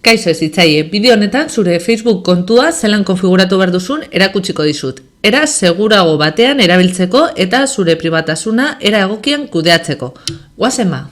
Kaixo hezitzaile, bideo honetan zure Facebook kontua zelan konfiguratu behar duzun erakutsiko dizut. Era segurago batean erabiltzeko eta zure pribatasuna era egokian kudeatzeko. Goazen ba!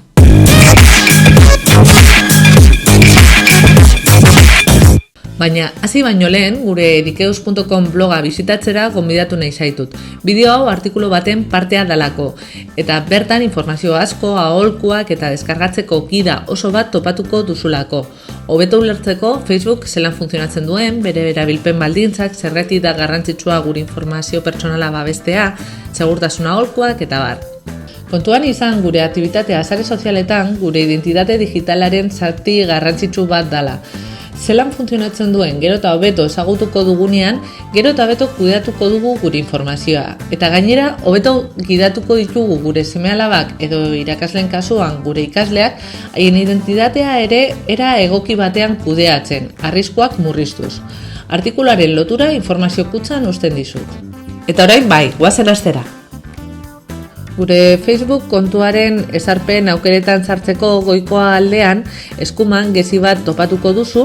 Baina, hasi baino lehen, gure dikeus.com bloga bisitatzera gonbidatu nahi zaitut. Bideo hau artikulu baten partea dalako, eta bertan informazio asko, aholkuak eta deskargatzeko gida oso bat topatuko duzulako. Hobeto ulertzeko Facebook zelan funtzionatzen duen, bere erabilpen baldintzak, zergatik da garrantzitsua gure informazio pertsonala babestea, segurtasuna aholkuak eta bar. Kontuan izan gure aktibitatea sare sozialetan, gure identitate digitalaren zati garrantzitsu bat dala. Zelan funtzionatzen duen gero eta hobeto ezagutuko dugunean, gero eta hobeto kudeatuko dugu gure informazioa. Eta gainera, hobeto gidatuko ditugu gure seme-alabak edo irakasleen kasuan gure ikasleak, haien identitatea ere era egoki batean kudeatzen, arriskuak murriztuz. Artikuluaren lotura informazio kutxan uzten dizut. Eta orain bai, goazen astera! Gure Facebook kontuaren ezarpen aukeretan sartzeko goikoa aldean eskuman gezi bat topatuko duzu,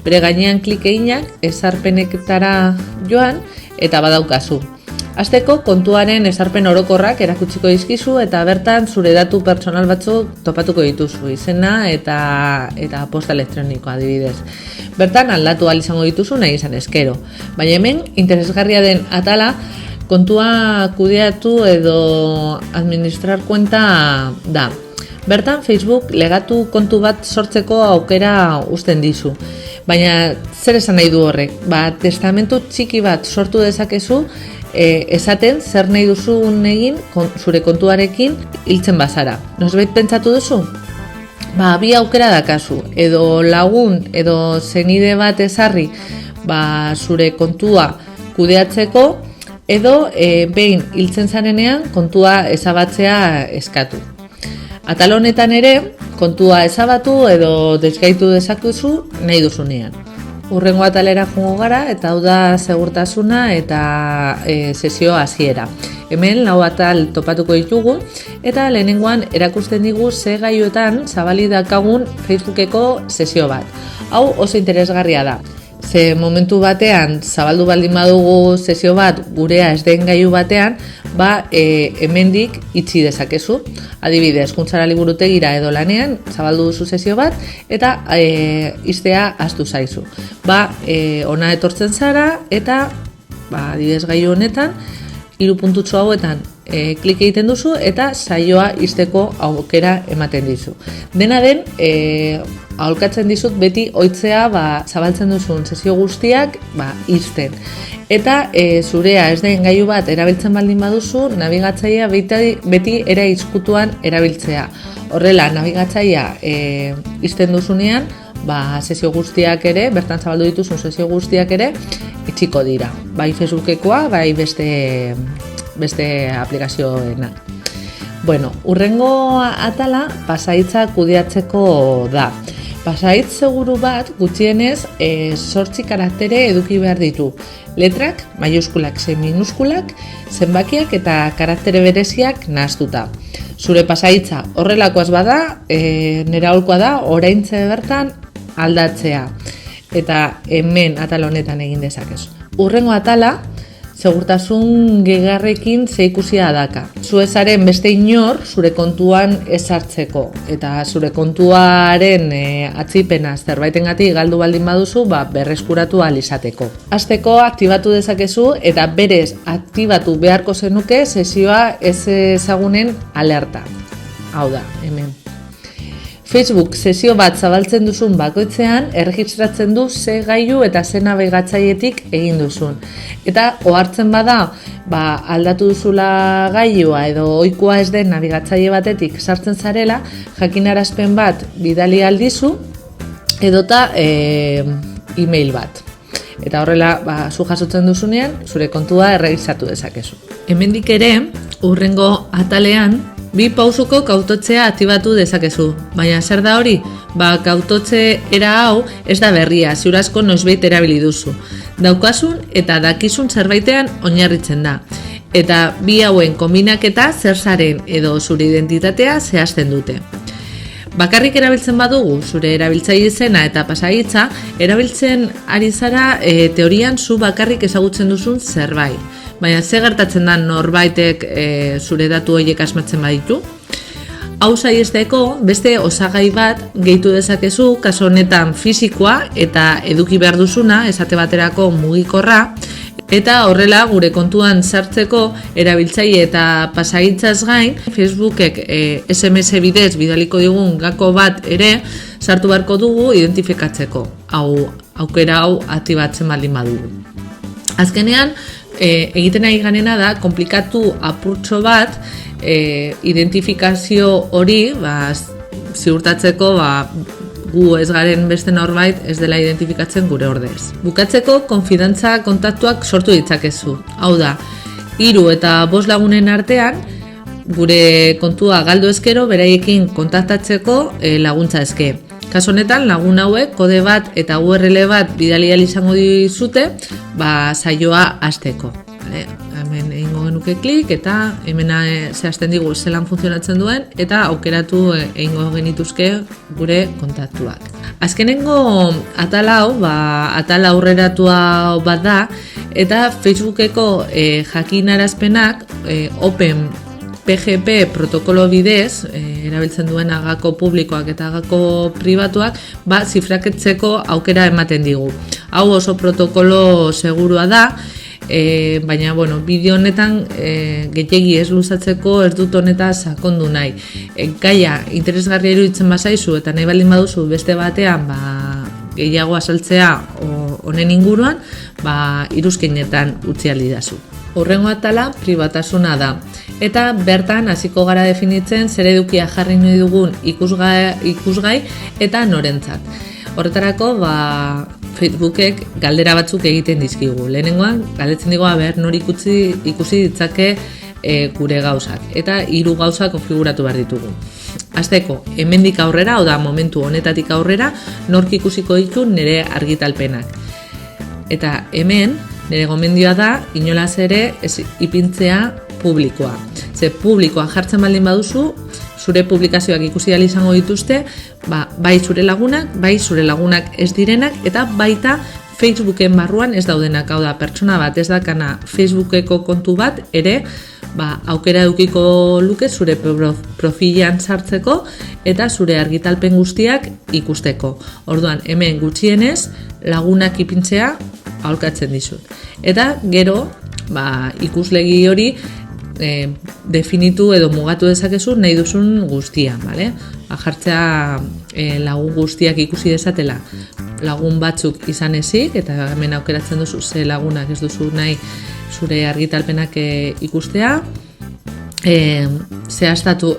bere gainean klik eginak ezarpenetara joan eta badaukazu. Hasteko kontuaren ezarpen orokorrak erakutsiko dizkizu eta bertan zure datu pertsonal batzuk topatuko dituzu, izena eta posta elektronikoa adibidez. Bertan aldatu ahal izango dituzu nahi izan eskero, baina hemen interesgarria den atala kontua kudeatu edo administrar kuenta da. Bertan Facebook legatu kontu bat sortzeko aukera uzten dizu. Baina zer esan nahi du horrek? Testamentu txiki bat sortu dezakezu, esaten zer nahi duzun egin zure kontuarekin hiltzen bazara. Nosbait pentsatu duzu? Bi aukera dakazu, edo lagun edo zenide bat ezarri zure kontua kudeatzeko, edo behin hiltzen zarenean kontua ezabatzea eskatu. Atal honetan ere, kontua ezabatu edo desgaitu dezakezu nahi duzunean. Hurrengo atalera joango gara eta hau da segurtasuna eta sesio hasiera. Hemen 4 atal topatuko ditugu eta lehenengoan erakusten digu ze gailuetan zabali daukagun Facebookeko sesio bat. Hau oso interesgarria da. Ze momentu batean zabaldu baldin badugu sesio bat gurea ez den gailu batean, hemendik itxi dezakezu. Adibidez, juntzara liburutegira edo lanean zabaldu duzu sesio bat eta ixtea ahaztu zaizu. Ona etortzen zara eta adibidez gailu honetan 3 puntutxo hauetan klik egiten duzu eta saioa ixteko aukera ematen dizu. Dena den, aholkatzen dizut beti ohitzea zabaltzen duzun sesio guztiak ixten. Eta zurea ez den gailu bat erabiltzen baldin baduzu, nabigatzailea beti era ezkutuan erabiltzea. Horrela, nabigatzailea ixten duzunean, sesio guztiak ere, bertan zabaldu dituzun sesio guztiak ere, itxiko dira. Bai Facebookekoa, bai beste aplikazioena. Hurrengo atala pasahitza kudeatzeko da. Pasahitz seguru bat gutxienez 8 karaktere eduki behar ditu. Letrak, maiuskulak, zein minuskulak, zenbakiak eta karaktere bereziak nahaztuta. Zure pasahitza horrelakoaz bada, nera aholkoa da oraintxe bertan aldatzea. Eta hemen atal honetan egin dezakezu. Hurrengo atala, segurtasun gehigarrekin zehikusia daka. Zu ezaren beste inor zure kontuan ezartzeko. Eta zure kontuaren atzipena zerbaitengatik galdu baldin baduzu, berreskuratu ahal izateko. Hasteko aktibatu dezakezu eta berez aktibatu beharko zenuke sesioa ez ezagunen alerta. Hau da, hemen. Facebook sesio bat zabaltzen duzun bakoitzean erregistratzen du ze gailu eta ze nabigatzailetik egin duzun. Eta ohartzen bada, aldatu duzula gailua edo ohikoa ez den nabigatzaile batetik sartzen zarela, jakinarazpen bat bidali aldizu edota email bat. Eta horrela, zu jasotzen duzunean, zure kontua erregistratu dezakezu. Hemendik ere, hurrengo atalean, 2 pausuko kautotzea aktibatu dezakezu. Baina zer da hori? Kautotze era hau ez da berria, ziur asko noizbait erabili duzu. Daukasun eta dakizun zerbaitean oinarritzen da. Eta 2 hauen kombinaketa zer zaren edo zure identitatea zehazten dute. Bakarrik erabiltzen badugu zure erabiltzaile izena eta pasahitza, erabiltzen ari zara teorian zu bakarrik ezagutzen duzun zerbait. Baina ze gertatzen da norbaitek zure datu horiek asmatzen baditu? Hau saihesteko beste osagai bat gehitu dezakezu, kasu honetan fisikoa eta eduki behar duzuna, esate baterako mugikorra, eta horrela gure kontuan sartzeko erabiltzaile eta pasahitzaz gain, Facebookek SMS bidez bidaliko digun gako bat ere sartu beharko dugu identifikatzeko. Aukera hau aktibatzen baldin badugu. Azkenean, egiten ari ganena da, komplikatu apurtxo bat, identifikazio hori ziurtatzeko gu ez garen beste norbait ez dela identifikatzen gure ordez. Bukatzeko, konfidantza kontaktuak sortu ditzakezu. Hau da, 3 eta 5 lagunen artean, gure kontua galdu ezkero, beraiekin kontaktatzeko laguntza eske. Kasu honetan, lagun hauek kode bat eta URL bat bidali ahal izango dizute, saioa hasteko. Hemen egingo genuke klik eta hemen zehazten digu zelan funtzionatzen duen eta aukeratu egingo genituzke gure kontaktuak. Azkenengo atal hau, atal aurreratua bat da eta Facebookeko jakinarazpenak Open PGP protokolo bidez, erabiltzen duen gako publikoak eta gako pribatuak, zifraketzeko aukera ematen digu. Hau oso protokolo segurua da, baina, bideo honetan gehiegi ez luzatzeko ez dut honeta sakondu nahi. Gaia interesgarria iruditzen bazaizu eta nahi baldin baduzu beste batean gehiago azaltzea honen inguruan, iruzkinetan utzi ahal didazu. Hurrengo atala pribatasuna da. Eta bertan hasiko gara definitzen zer edukia jarri nahi dugun ikusgai eta norentzat. Horretarako, Facebookek galdera batzuk egiten dizkigu. Lehenengoan, galdetzen digu nor ikusi ditzake gure gauzak. Eta 3 gauzak konfiguratu behar ditugu. Hasteko, hemendik aurrera, hau da momentu honetatik aurrera, nork ikusiko ditu nire argitalpenak. Eta hemen, nire gomendioa da, inolaz ere ez ipintzea publikoa. Ze publikoa jartzen baldin baduzu, zure publikazioak ikusi ahal izango dituzte, bai zure lagunak ez direnak, eta baita Facebooken barruan ez daudenak. Hau da, pertsona bat ez dakana Facebookeko kontu bat ere, aukera edukiko luke zure profilean sartzeko eta zure argitalpen guztiak ikusteko. Orduan, hemen gutxienez lagunak ipintzea aholkatzen dizut. Eta gero, ikuslegi hori definitu edo mugatu dezakezu nahi duzun guztia, bale? Jartzea lagun guztiak ikusi dezatela lagun batzuk izan ezik, eta hemen aukeratzen duzu ze lagunak ez duzu nahi zure argitalpenak ikustea,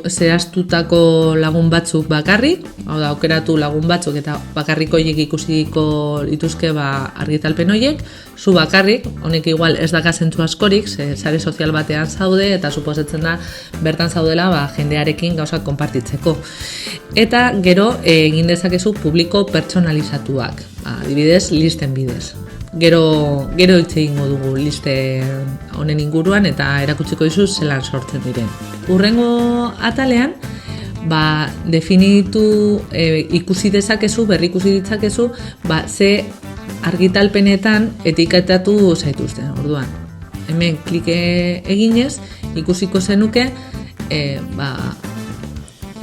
zehaztutako lagun batzuk bakarrik, hau da, aukeratu lagun batzuk eta bakarrik horiek ikusiko lituzke argitalpen horiek, zu bakarrik, honek igual ez daka zentzu askorik, sare sozial batean zaude eta suposatzen da bertan zaudela jendearekin gauzak konpartitzeko. Eta gero egin dezakezu publiko pertsonalizatuak, adibidez listen bidez. Gero hitz egingo dugu liste honen inguruan eta erakutsiko dizu zelan sortzen diren. Hurrengo atalean, definitu ikusi dezakezu, berrikusi ditzakezu, ze argitalpenetan etiketatu zaituzten. Orduan, hemen klik eginez, ikusiko zenuke,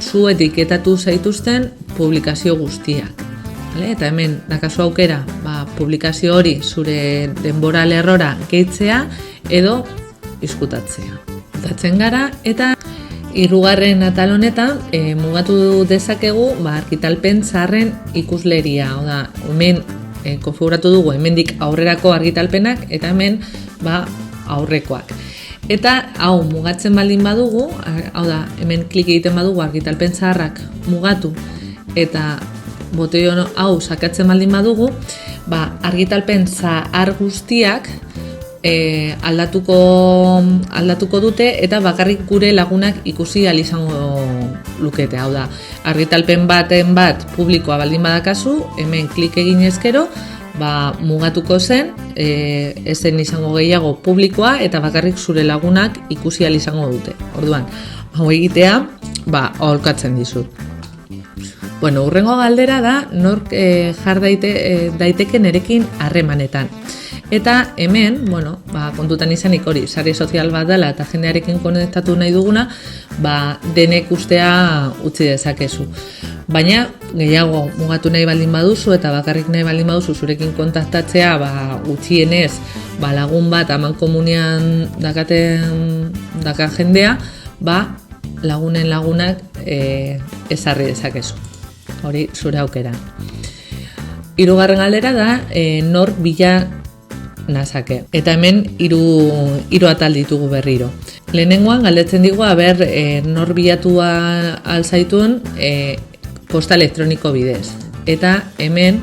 zu etiketatu zaituzten publikazio guztiak. Eta hemen dakazu aukera publikazio hori zure denbora lerrora gehitzea edo izkutatzea. Datzen gara eta 3. atal honetan mugatu dezakegu argitalpen zaharren ikusleria. Hau da, hemen konfiguratu dugu hemendik aurrerako argitalpenak eta hemen aurrekoak. Eta hau mugatzen baldin badugu, hau da, hemen klik egiten badugu argitalpen zaharrak mugatu eta botoi hau sakatzen baldin badugu, argitalpen zahar guztiak aldatuko dute eta bakarrik gure lagunak ikusi ahal izango lukete. Hau da, argitalpen baten bat publikoa baldin badakazu, hemen klik egin ezkero, mugatuko zen, ezen izango gehiago publikoa eta bakarrik zure lagunak ikusi ahal izango dute. Orduan, hau egitea, aholkatzen dizut. Hurrengo galdera da nork jar daiteke nerekin harremanetan. Eta hemen, kontutan izanik hori, sare sozial bat dela eta jendearekin konektatu nahi duguna, denek ustea utzi dezakezu. Baina, gehiago mugatu nahi baldin baduzu eta bakarrik nahi baldin baduzu zurekin kontaktatzea, gutxienez, lagun bat amankomunean dakan jendea, lagunen lagunak ezarri dezakezu. Hori zure aukera. Hirugarren galdera da, nor bila nazake. Eta hemen hiru atal ditugu berriro. Lehenengoan galdetzen digu nor bilatua alzaitun posta elektroniko bidez. Eta hemen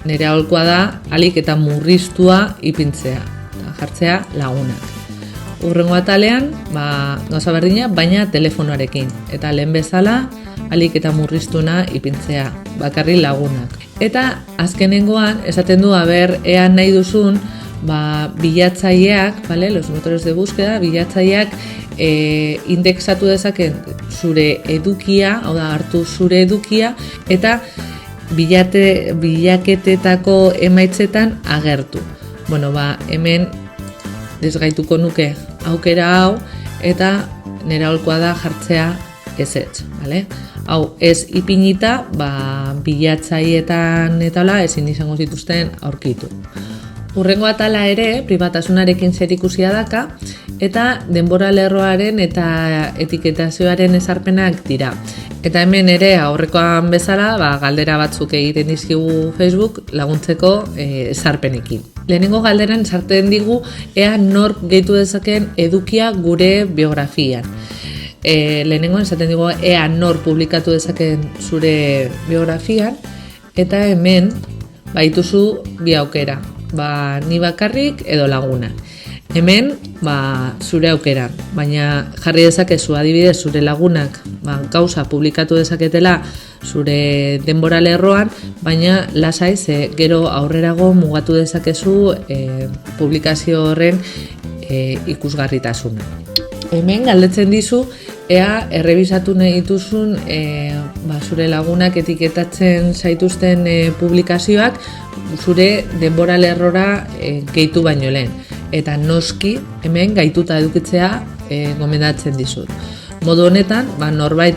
nire aholkoa da alik eta murriztua ipintzea, jartzea lagunak. Hurrengo atalean, gauza berdina, baina telefonoarekin. Eta lehen bezala, alik eta murriztuna ipintzea, bakarri lagunak. Eta azkenengoan, esaten du, ea nahi duzun, bilatzaileak, los motores de búsqueda, bilatzaileak indexatu dezaken zure edukia, hau da, hartu zure edukia, eta bilaketetako emaitzetan agertu. Hemen desgaituko nuke aukera hau, eta nire aholkoa da jartzea ezetz, bale? Hau, ez ipinita, bilatzaileetan eta ezin izango zituzten aurkitu. Hurrengo atala ere, pribatasunarekin zerikusia daka, eta denbora lerroaren eta etiketazioaren ezarpenak dira. Eta hemen ere aurrekoan bezala, galdera batzuk egiten dizkigu Facebook laguntzeko ezarpenekin. Lehenengo galderan sartzen digu ea nork gehitu dezakeen edukia gure biografian. Lehenengoan esaten digu ea nor publikatu dezakeen zure biografian, eta hemen baituzu bi aukera, ni bakarrik edo lagunak. Hemen zure aukeran, baina jarri dezakezu adibidez zure lagunak gauza publikatu dezaketela zure denbora lerroan, baina lasai gero aurrerago mugatu dezakezu publikazio horren ikusgarritasuna. Hemen galdetzen dizu ea errebisatu nahi dituzun zure lagunak etiketatzen zaituzten publikazioak zure denbora lerrora gehitu baino lehen. Eta noski hemen gaituta edukitzea gomendatzen dizut. Modu honetan, norbait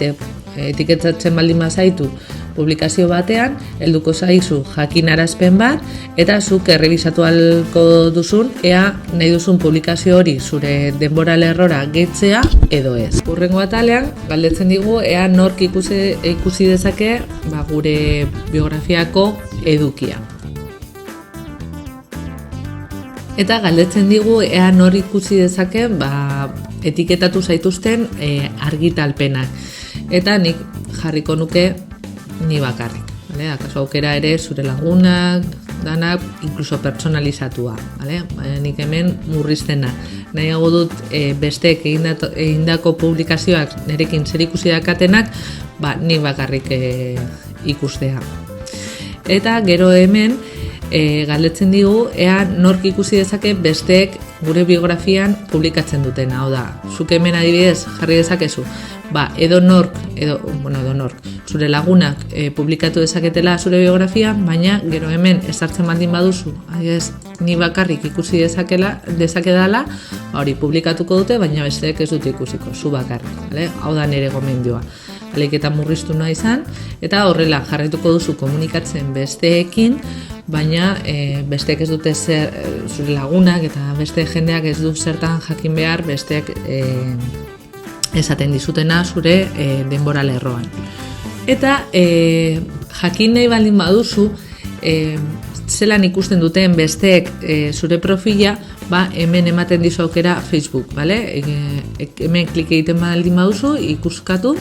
etiketatzen baldin bazaitu publikazio batean, helduko zaizu jakinarazpen bat, eta zuk errebisatu ahalko duzun, ea nahi duzun publikazio hori zure denbora lerrora gehitzea edo ez. Hurrengo atalean, galdetzen digu, ea nork ikusi dezake gure biografiako edukia. Eta galdetzen digu ea nor ikusi dezake etiketatu zaituzten argitalpenak. Eta nik jarriko nuke ni bakarrik. Akaso aukera ere zure lagunak, danak, inkluso personalizatua. Nik hemen murriztena. Nahiago dut besteek egindako publikazioak nerekin zer ikusi dakatenak, nik bakarrik ikustea. Eta gero hemen, galdetzen digu, ea nork ikusi dezake besteek gure biografian publikatzen dutena. Hau da, zuk hemen adibidez jarri dezakezu, edo nork, zure lagunak publikatu dezaketela zure biografian, baina gero hemen ezartzen baldin baduzu, adibidez, ni bakarrik ikusi dezakedala, hori publikatuko dute, baina besteek ez dute ikusiko, zu bakarrik. Hau da nire gomendioa. Alik eta murriztu nahi izan, eta horrela jarraituko duzu komunikatzen besteekin, baina besteek ez dute zure lagunak eta beste jendeak ez du zertan jakin behar besteek esaten dizutena zure denbora lerroan. Eta jakin nahi baldin baduzu, zelan ikusten duten besteek zure profila, hemen ematen dizu aukera Facebook, hemen klik egiten baldin baduzu, ikuskatu,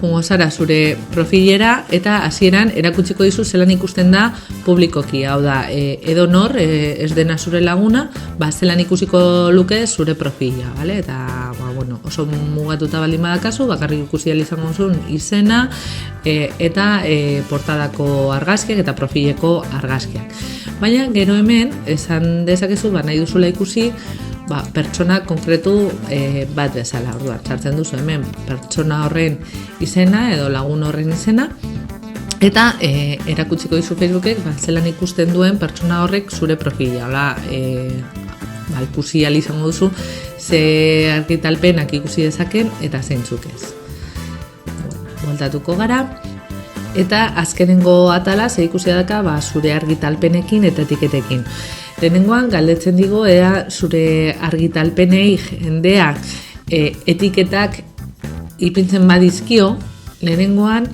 jungo zara zure profilera eta hasieran erakutsiko dizu zelan ikusten da publikoki, hau da, edo nor ez dena zure laguna, zelan ikusiko luke zure profila, eta oso mugatuta baldin badakazu, bakarrik ikusi ahal izango zuen izena eta portadako argazkiak eta profileko argazkiak. Baina gero hemen, esan dezakezu, nahi duzula ikusi pertsona konkretu bat bezala. Orduan, sartzen duzu hemen pertsona horren izena edo lagun horren izena, eta erakutsiko dizu Facebookek zelan ikusten duen pertsona horrek zure profila. Hola, ikusi ahal izango duzu ze argitalpenak ikusi dezaken eta zeintzuk ez. Bueltatuko gara, eta azkenengo atala ze ikusi daka zure argitalpenekin eta etiketekin. Lehenengoan galdetzen digo ea zure argitalpenei jendea etiketak ipintzen badizkio, lehenengoan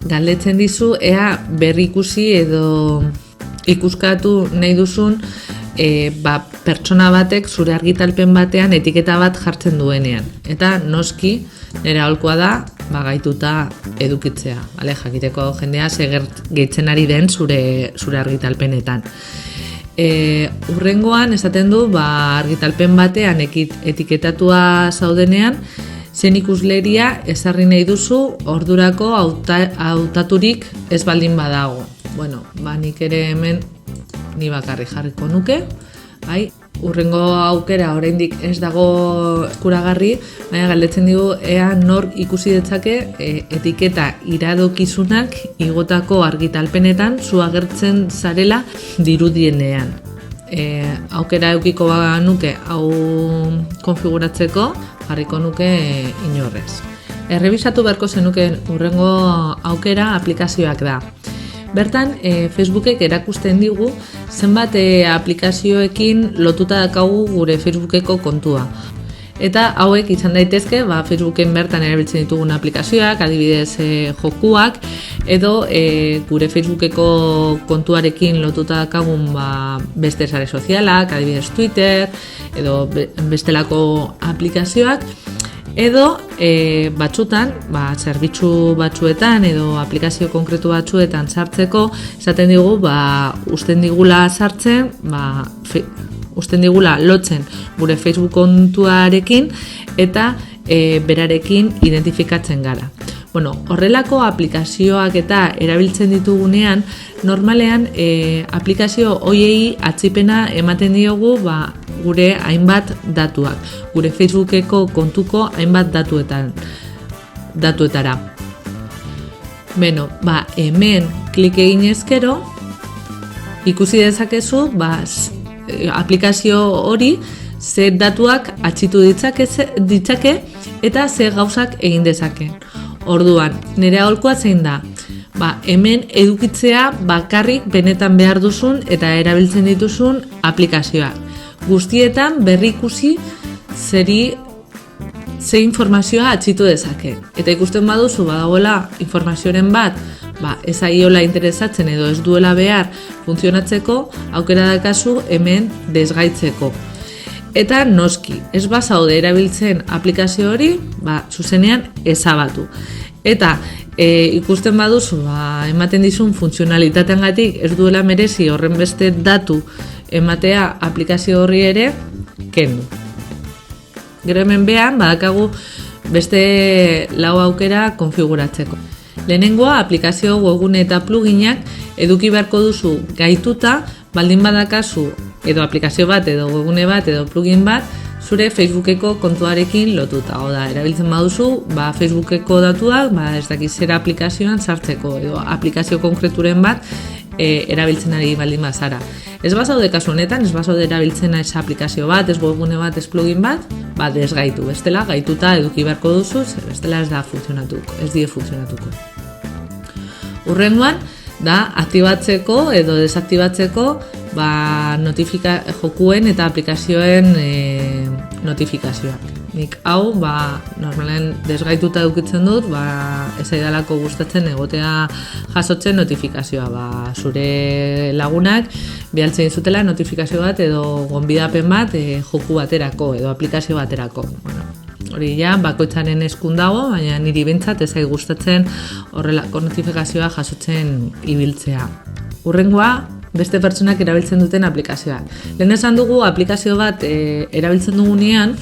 galdetzen dizu ea berri ikusi edo ikuskatu nahi duzun pertsona batek zure argitalpen batean etiketa bat jartzen duenean. Eta noski nire aholkoa da gaituta edukitzea, jakiteko jendea gehitzen ari den zure argitalpenetan. Hurrengoan esaten du argitalpen batean etiketatua zaudenean zen ikusleria ezarri nahi duzu ordurako hautaturik ez baldin badago. Nik ere hemen ni bakarri jarriko nuke, hurrengo aukera oraindik ez dago eskuragarri, baina galdetzen digu ea nor ikusi detzake etiketa iradokizunak igotako argitalpenetan zu agertzen zarela dirudienean. Aukera eukiko nuke hau konfiguratzeko, jarriko nuke inorrez. Errebisatu beharko zenuke hurrengo aukera aplikazioak da. Bertan, Facebookek erakusten digu zenbat aplikazioekin lotuta daukagu gure Facebookeko kontua. Eta hauek izan daitezke, Facebooken bertan erabiltzen ditugun aplikazioak, adibidez jokuak, edo gure Facebookeko kontuarekin lotuta daukagun beste sare sozialak, adibidez Twitter, edo bestelako aplikazioak, edo batzutan, zerbitzu batzuetan edo aplikazio konkretu batzuetan sartzeko, esaten digu, usten digula sartzen, usten digula lotzen gure Facebook kontuarekin eta berarekin identifikatzen gara. Horrelako aplikazioak eta erabiltzen ditugunean, normalean aplikazio hoiei atzipena ematen diogu gure hainbat datuak, gure Facebookeko kontuko hainbat datuetara. Hemen klik egin ezkero, ikusi dezakezu aplikazio hori ze datuak atzitu ditzake eta ze gauzak egin dezake. Orduan, nire aholkoa zein da? Hemen edukitzea bakarrik benetan behar duzun eta erabiltzen dituzun aplikazioak. Guztietan berri ikusi ze informazioa atzitu dezake. Eta ikusten baduzu badagoela informazioaren bat ez aiola interesatzen edo ez duela behar funtzionatzeko, aukera dakazu hemen desgaitzeko. Eta noski, ez bazaude erabiltzen aplikazio hori, zuzenean ezabatu. Eta ikusten baduzu, ematen dizun funtzionalitateangatik ez duela merezi horren beste datu ematea aplikazio horri ere, kendu. Gero hemen behan, badakagu beste 4 aukera konfiguratzeko. Lehenengoa, aplikazio webgune eta pluginak eduki beharko duzu gaituta, baldin badakazu edo aplikazio bat, edo webgune bat, edo plugin bat, zure Facebookeko kontuarekin lotuta. Oda, erabiltzen baduzu, Facebookeko datuak, ez dakiz zera aplikazioan sartzeko, edo aplikazio konkreturen bat erabiltzen ari baldin bazara. Ez bazaude kasu honetan, ez bazaude erabiltzen ez aplikazio bat, ez webgune bat, ez plugin bat, desgaitu. Bestela, gaituta eduki beharko duzu, bestela ez die funtzionatuko. Hurrengoan, da, aktibatzeko edo desaktibatzeko jokuen eta aplikazioen notifikazioak. Nik hau, normalen desgaituta edukitzen dut, ez aidalako gustatzen egotea jasotzen notifikazioa. Zure lagunak bialtzen zutela notifikazio bat edo gonbidapen bat joku baterako edo aplikazio baterako. Hori bakoitzaren eskun dago, baina niri behintzat ez zait gustatzen horrelako notifikazioa jasotzen ibiltzea. Hurrengoa, beste pertsonak erabiltzen duten aplikazioak. Lehen esan dugu, aplikazio bat erabiltzen dugunean,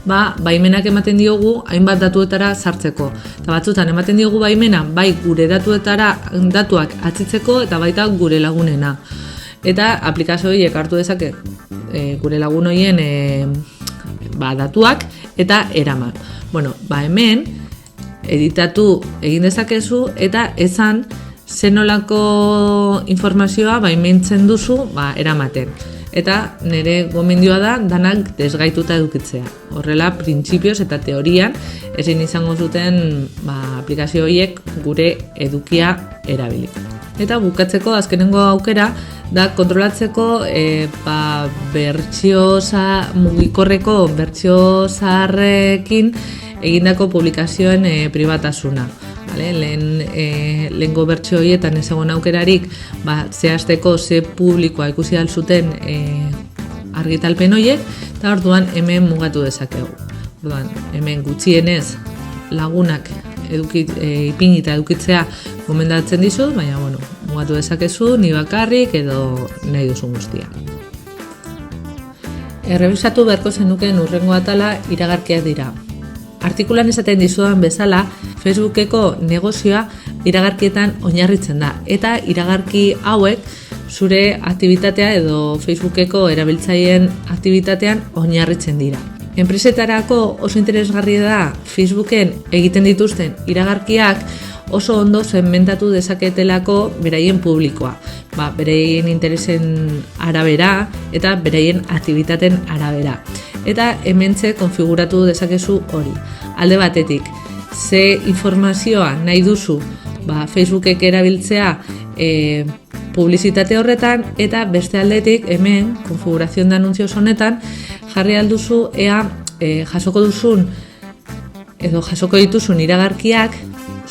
baimenak ematen diogu hainbat datuetara sartzeko. Eta batzutan ematen diogu baimena, bai gure datuak atzitzeko eta baita gure lagunena. Eta aplikazio horiek hartu dezake gure lagun horien datuak eta eraman. Hemen editatu egin dezakezu eta esan zenolako informazioa baimentzen duzu eramaten. Eta nire gomendioa da danak desgaituta edukitzea. Horrela, printzipioz eta teorian ezin izango zuten aplikazio horiek gure edukia erabili. Eta bukatzeko azkenengo aukera da kontrolatzeko mugikorreko bertsio zaharrekin egindako publikazioen pribatasuna. Lehengo bertsio horietan ez egon aukerarik zehazteko ze publikoa ikusi alzuten argitalpen horiek, eta orduan hemen mugatu dezakegu. Hemen gutxienez lagunak ipinita edukitzea gomendatzen dizut, baina mugatu dezakezu ni bakarrik edo nahi duzun guztia. Errebisatu beharko zenuken hurrengo atala iragarkiak dira. Artikulan esaten dizudan bezala, Facebookeko negozioa iragarkietan oinarritzen da, eta iragarki hauek zure aktibitatea edo Facebookeko erabiltzaileen aktibitatean oinarritzen dira. Enpresetarako oso interesgarria da Facebooken egiten dituzten iragarkiak oso ondo segmentatu dezaketelako beraien publikoa, beraien interesen arabera eta beraien aktibitateen arabera. Eta hementxe konfiguratu dezakezu hori. Alde batetik, ze informazioa nahi duzu Facebookek erabiltzea publizitate horretan, eta beste aldetik hemen konfigurazio de anuncios honetan jarri alduzu ea jasoko duzun edo jasoko dituzun iragarkiak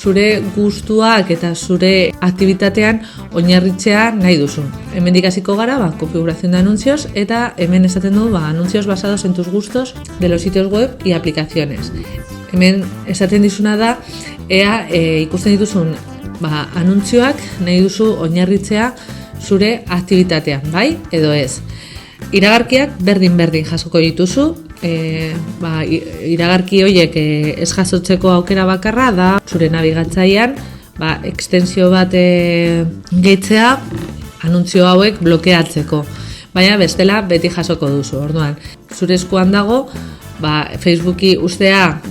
zure gustuak eta zure aktibitatean oinarritzea nahi duzun. Hemendik hasiko gara configuración de anuncios, eta hemen esaten du anuncios basados en tus gustos de los sitios web y aplicaciones. Hemen esaten dizuna da ea ikusten dituzun anuntzioak nahi duzu oinarritzea zure aktibitatean, bai edo ez. Iragarkiak berdin jasoko dituzu, iragarki horiek ez jasotzeko aukera bakarra da zure nabigatzailean extensio bat gehitzea anuntzio hauek blokeatzeko, baina bestela beti jasoko duzu. Orduan, zure eskuan dago Facebooki ustea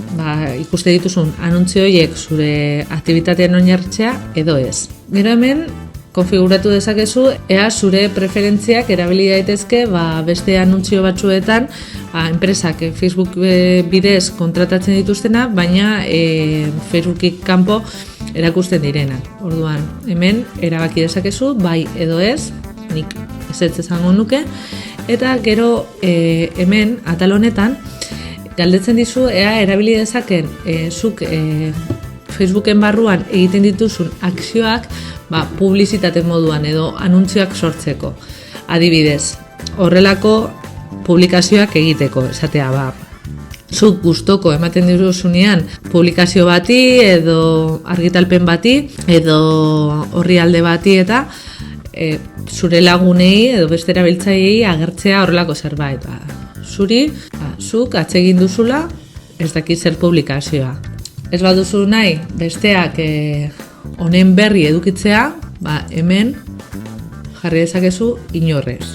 ikuste dituzun anuntzio horiek zure aktibitatean oinarritzea edo ez. Gero hemen konfiguratu dezakezu ea zure preferentziak erabili daitezke beste anuntzio batzuetan enpresak Facebook bidez kontratatzen dituztena, baina Facebookik kanpo erakusten direna. Orduan, hemen erabaki dezakezu bai edo ez, nik ezetz esango nuke, eta gero hemen atal honetan galdetzen dizu ea erabili dezaken zuk Facebooken barruan egiten dituzun akzioak publizitate moduan edo anuntzioak sortzeko. Adibidez, horrelako publikazioak egiteko, esatea zuk gustoko ematen dizuzunean publikazio bati edo argitalpen bati edo orrialde bati eta zure lagunei edo beste erabiltzaileei agertzea horrelako zerbait. Zuri, zuk atsegin duzula ez dakit zer publikazioa. Ez baduzu nahi besteak honen berri edukitzea, hemen jarri dezakezu inorrez.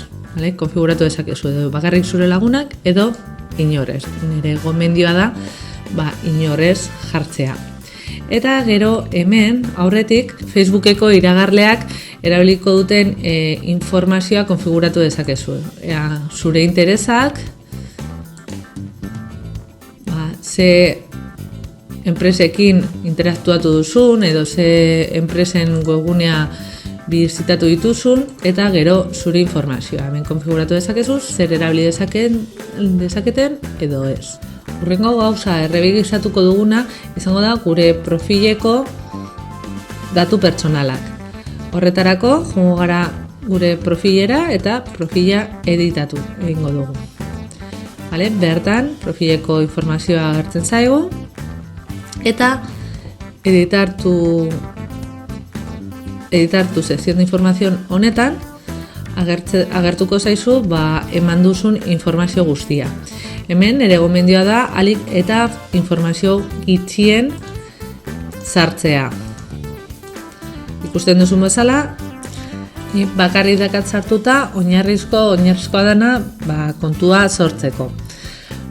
Konfiguratu dezakezu edo bakarrik zure lagunak edo inorrez. Nire gomendioa da inorrez jartzea. Eta gero hemen aurretik Facebookeko iragarleak erabiliko duten informazioa konfiguratu dezakezu. Zure interesak, ze enpresekin interaktuatu duzun edo ze enpresen webgunea bizitatu dituzun, eta gero zure informazioa. Hemen konfiguratu dezakezu zer erabili dezaketen edo ez. Hurrengo gauza errebisatuko duguna izango da gure profileko datu pertsonalak. Horretarako joango gara gure profilera eta profila editatu egingo dugu. Bertan profileko informazioa agertzen zaigu, eta editartu sección de información honetan agertuko zaizu eman duzun informazio guztia. Hemen ere gomendioa da alik eta informazio gitxien sartzea. Ikusten duzun bezala, Ni bakarrik dakat sartuta oinarrizkoa dana kontua sortzeko.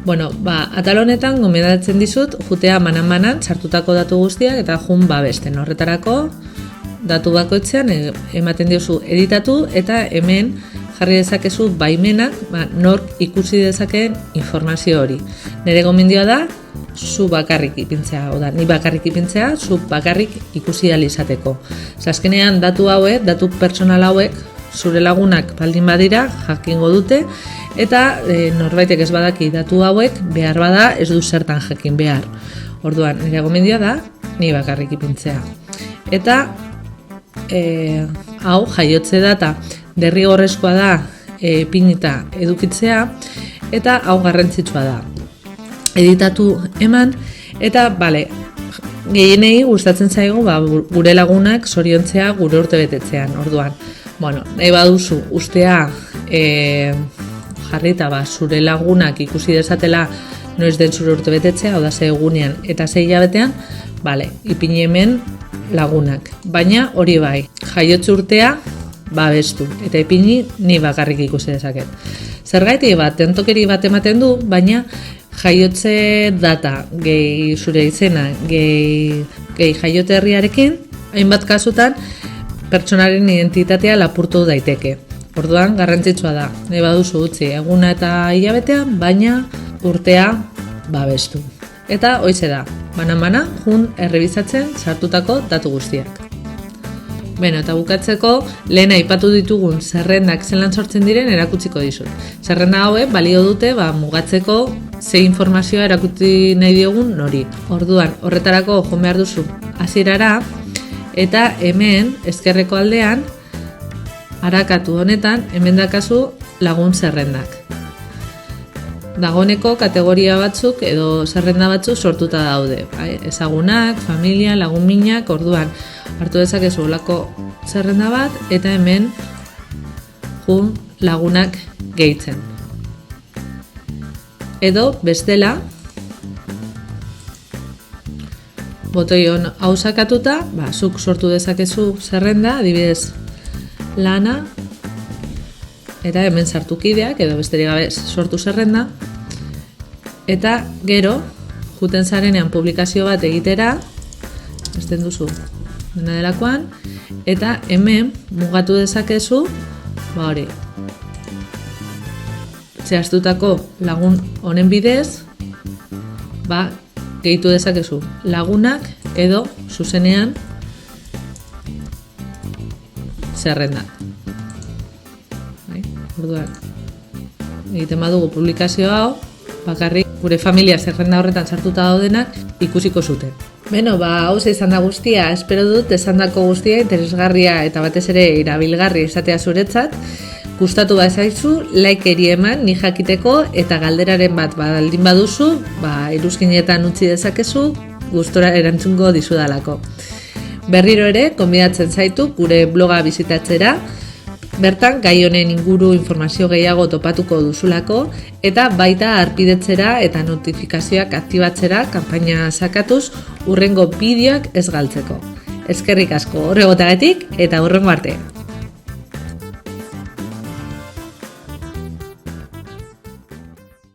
Bueno, atal honetan gomendatzen dizut jutea manan sartutako datu guztiak eta jun babesten. Horretarako datu bakoitzean ematen diozu editatu eta hemen jarri dezakezu baimenak nork ikusi dezakeen informazio hori. Nire gomendioa da zu bakarrik ipintzea, ni bakarrik ipintzea, zu bakarrik ikusi ahal izateko. Azkenean datu personal hauek, zure lagunak baldin badira jakingo dute, eta norbaitek ez badaki datu hauek behar bada ez du zertan jakin behar. Orduan, nire gomendioa da, ni bakarrik ipintzea. Eta hau jaiotze data derrigorrezkoa da ipinita edukitzea, eta hau garrantzitsua da. Editatu eman, eta gehienei gustatzen zaigu gure lagunak zoriontzea gure urtebetetzean. Orduan, nahi baduzu ustea jarrita zure lagunak ikusi dezatela noiz den zure urtebetetzea, hau da ze egunean eta 6 hilabetean, ipini hemen lagunak. Baina hori bai, jaiotze urtea babestu, eta ipini ni bakarrik ikusi dezaket. Zergaiti tentokeri bat ematen du, baina jaiotze data, gehi zure izena, gehi jaiote herriarekin, hainbat kasutan, pertsonaren identitatea lapurtu daiteke. Orduan, garrantzitsua da, nahi baduzu utzi eguna eta hilabetean, baina urtea babestu. Eta hoize da, banan jun errebizatzen sartutako datu guztiak. Eta bukatzeko, lehen aipatu ditugun zerrendak zelan sortzen diren erakutsiko dizut. Zerrenda hauek balio dute mugatzeko ze informazioa erakutsi nahi diogun nori. Orduan, horretarako joan behar duzu hasierara, eta hemen ezkerreko aldean arakatu honetan hemen dakazu lagun zerrendak. Dagoeneko kategoria batzuk edo zerrenda batzuk sortuta daude. Ezagunak, familia, lagun minak, orduan hartu dezakezu olako zerrenda bat eta hemen jun lagunak gehitzen. Edo bestela botoi hau sakatuta, zuk sortu dezakezu zerrenda, adibidez lana, eta hemen sartu kideak, edo besterik gabe sortu zerrenda, eta gero, juten zarenean publikazio bat egitera, esten duzu dena delakoan, eta hemen mugatu dezakezu, hori, zehaztutako lagun honen bidez, gehitu dezakezu lagunak edo zuzenean zerrendak. Orduan, egiten badugu publikazio hau, bakarrik gure familia zerrenda horretan sartuta daudenak ikusiko zuten. Hau izan da guztia, espero dut esandako guztia interesgarria eta batez ere irabilgarri izatea zuretzat. Gustatu bazaizu, like eri eman, ni jakiteko, eta galderaren bat baldin baduzu, iruzkinetan utzi dezakezu, gustora erantzungo dizudalako. Berriro ere, konbidatzen zaitu gure bloga bizitatzera, bertan gai honen inguru informazio gehiago topatuko duzulako, eta baita harpidetzera eta notifikazioak aktibatzera kanpaina sakatuz hurrengo bideoak ez galtzeko. Eskerrik asko horregotagatik eta hurrengo arte.